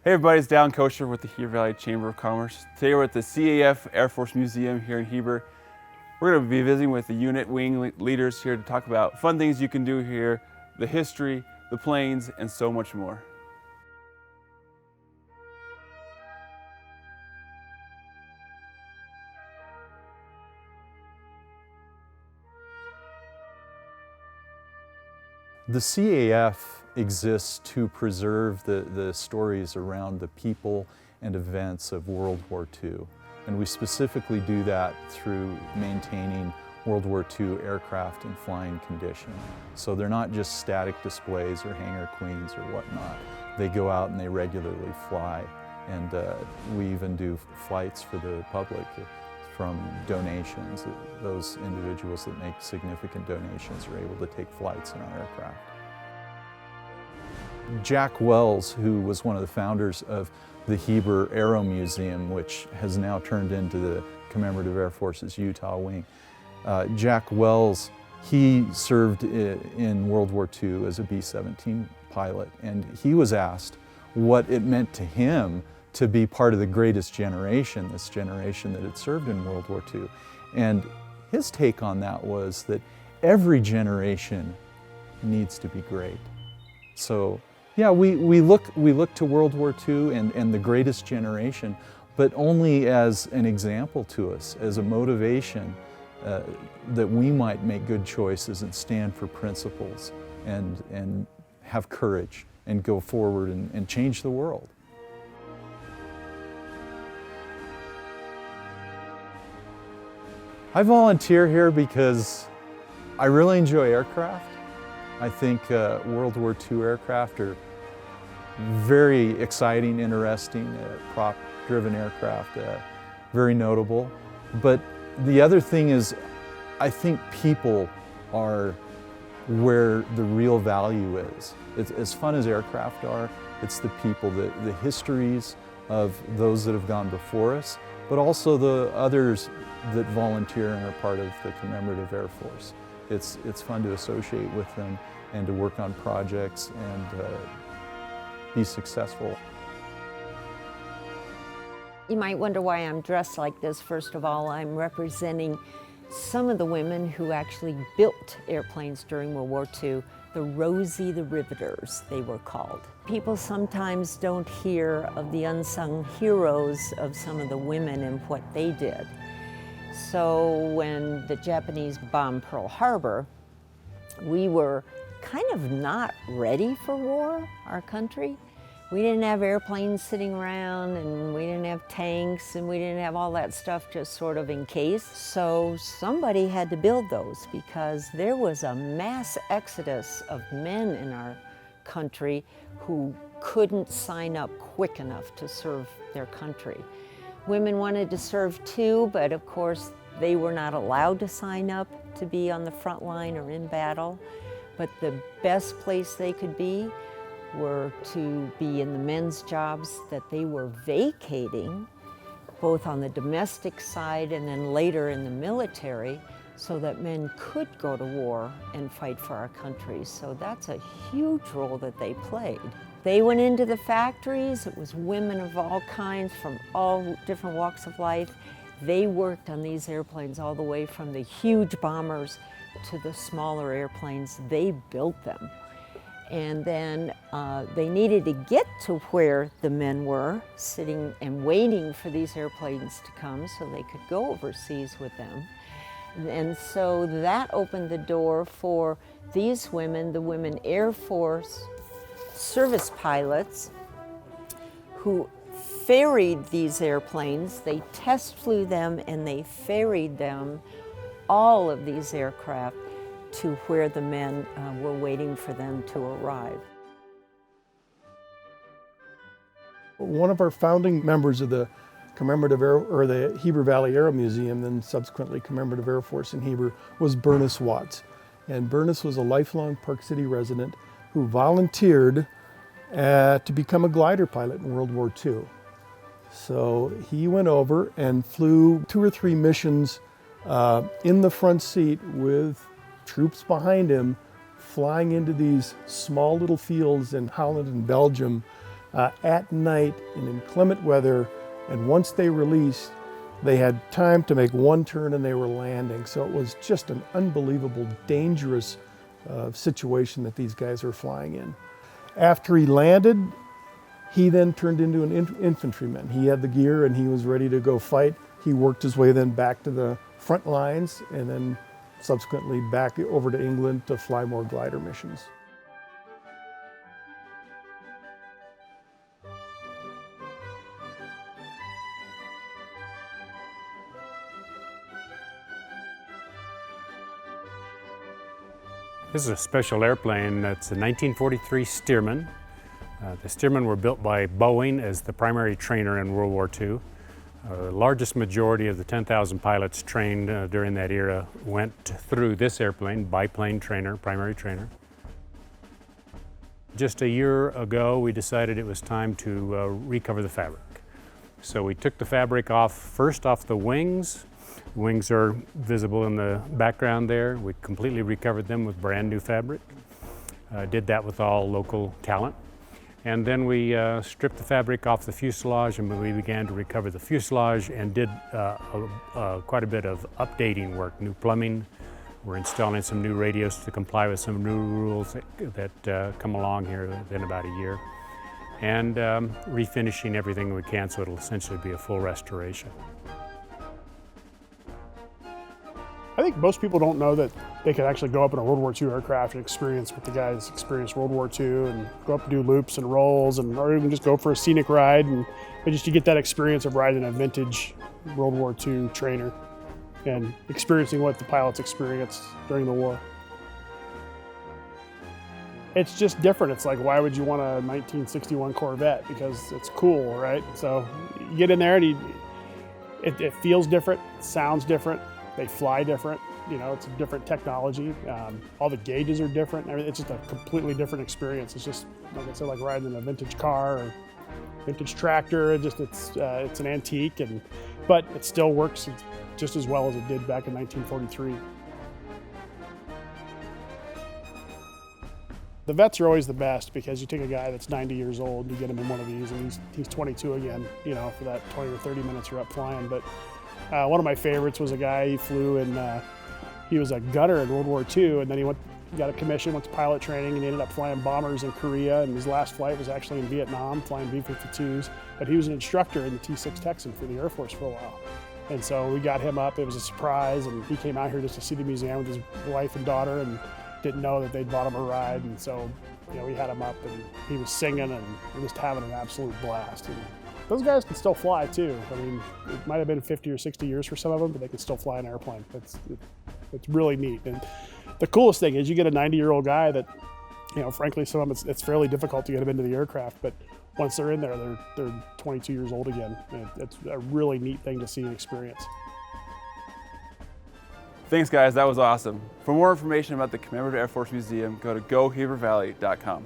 Hey everybody, it's Dallin Kosher with the Heber Valley Chamber of Commerce. Today we're at the CAF Air Force Museum here in Heber. We're going to be visiting with the unit wing leaders here to talk about fun things you can do here, the history, the planes, and so much more. The CAF exists to preserve the stories around the people and events of World War II. And we specifically do that through maintaining World War II aircraft in flying condition. So they're not just static displays or hangar queens or whatnot. They go out and they regularly fly. And we even do flights for the public from donations. Those individuals that make significant donations are able to take flights in our aircraft. Jack Wells, who was one of the founders of the Heber Aero Museum, which has now turned into the Commemorative Air Force's Utah Wing. Jack Wells, he served in World War II as a B-17 pilot, and he was asked what it meant to him to be part of the greatest generation, this generation that had served in World War II. And his take on that was that every generation needs to be great. So yeah, we look to World War II and the greatest generation, but only as an example to us, as a motivation that we might make good choices and stand for principles and have courage and go forward and change the world. I volunteer here because I really enjoy aircraft. I think World War II aircraft are very exciting, interesting, prop-driven aircraft, very notable. But the other thing is, I think people are where the real value is. It's as fun as aircraft are, it's the people, the histories of those that have gone before us, but also the others that volunteer and are part of the Commemorative Air Force. It's fun to associate with them and to work on projects and be successful. You might wonder why I'm dressed like this. First of all, I'm representing some of the women who actually built airplanes during World War II. The Rosie the Riveters, they were called. People sometimes don't hear of the unsung heroes of some of the women and what they did. So when the Japanese bombed Pearl Harbor, we were kind of not ready for war, our country. We didn't have airplanes sitting around, and we didn't have tanks, and we didn't have all that stuff just sort of in case. So somebody had to build those because there was a mass exodus of men in our country who couldn't sign up quick enough to serve their country. Women wanted to serve too, but of course they were not allowed to sign up to be on the front line or in battle. But the best place they could be were to be in the men's jobs that they were vacating, both on the domestic side and then later in the military, so that men could go to war and fight for our country. So that's a huge role that they played. They went into the factories. It was women of all kinds from all different walks of life. They worked on these airplanes all the way from the huge bombers to the smaller airplanes. They built them. And then they needed to get to where the men were, sitting and waiting for these airplanes to come so they could go overseas with them. And so that opened the door for these women, the women Air Force service pilots, who ferried these airplanes. They test flew them and they ferried them, all of these aircraft, to where the men were waiting for them to arrive. One of our founding members of the the Heber Valley Aero Museum, then subsequently Commemorative Air Force in Heber, was Bernice Watts. And Bernice was a lifelong Park City resident who volunteered to become a glider pilot in World War II. So he went over and flew 2 or 3 missions in the front seat with troops behind him, flying into these small little fields in Holland and Belgium at night in inclement weather, and once they released, they had time to make one turn and they were landing. So it was just an unbelievable, dangerous situation that these guys were flying in. After he landed, he then turned into an infantryman. He had the gear and he was ready to go fight. He worked his way then back to the front lines and then subsequently back over to England to fly more glider missions. This is a special airplane. That's a 1943 Stearman. The Stearman were built by Boeing as the primary trainer in World War II. The largest majority of the 10,000 pilots trained during that era went through this airplane, biplane trainer, primary trainer. Just a year ago, we decided it was time to recover the fabric. So we took the fabric off, first off the wings. The wings are visible in the background there. We completely recovered them with brand new fabric. Did that with all local talent. And then we stripped the fabric off the fuselage and we began to recover the fuselage and did quite a bit of updating work, new plumbing. We're installing some new radios to comply with some new rules that come along here within about a year. And refinishing everything we can so it'll essentially be a full restoration. I think most people don't know that they could actually go up in a World War II aircraft and experience what the guys experienced World War II and go up and do loops and rolls or even just go for a scenic ride and just to get that experience of riding a vintage World War II trainer and experiencing what the pilots experienced during the war. It's just different. It's like, why would you want a 1961 Corvette? Because it's cool, right? So you get in there and it feels different, it sounds different. They fly different, you know, it's a different technology. All the gauges are different. It's just a completely different experience. It's just, like I said, like riding in a vintage car or vintage tractor. It's an antique, but it still works just as well as it did back in 1943. The vets are always the best because you take a guy that's 90 years old, you get him in one of these, and he's 22 again, you know, for that 20 or 30 minutes you're up flying. But one of my favorites was a guy, he flew and he was a gunner in World War II, and then he got a commission, went to pilot training, and he ended up flying bombers in Korea, and his last flight was actually in Vietnam, flying B-52s, but he was an instructor in the T-6 Texan for the Air Force for a while. And so we got him up, it was a surprise, and he came out here just to see the museum with his wife and daughter, and didn't know that they'd bought him a ride, and so, you know, we had him up, and he was singing, and just having an absolute blast. And those guys can still fly too. I mean, it might have been 50 or 60 years for some of them, but they can still fly an airplane. It's really neat. And the coolest thing is you get a 90-year-old guy that, you know, frankly, some of them it's fairly difficult to get them into the aircraft, but once they're in there, they're 22 years old again. And it's a really neat thing to see and experience. Thanks, guys. That was awesome. For more information about the Commemorative Air Force Museum, go to gohebervalley.com.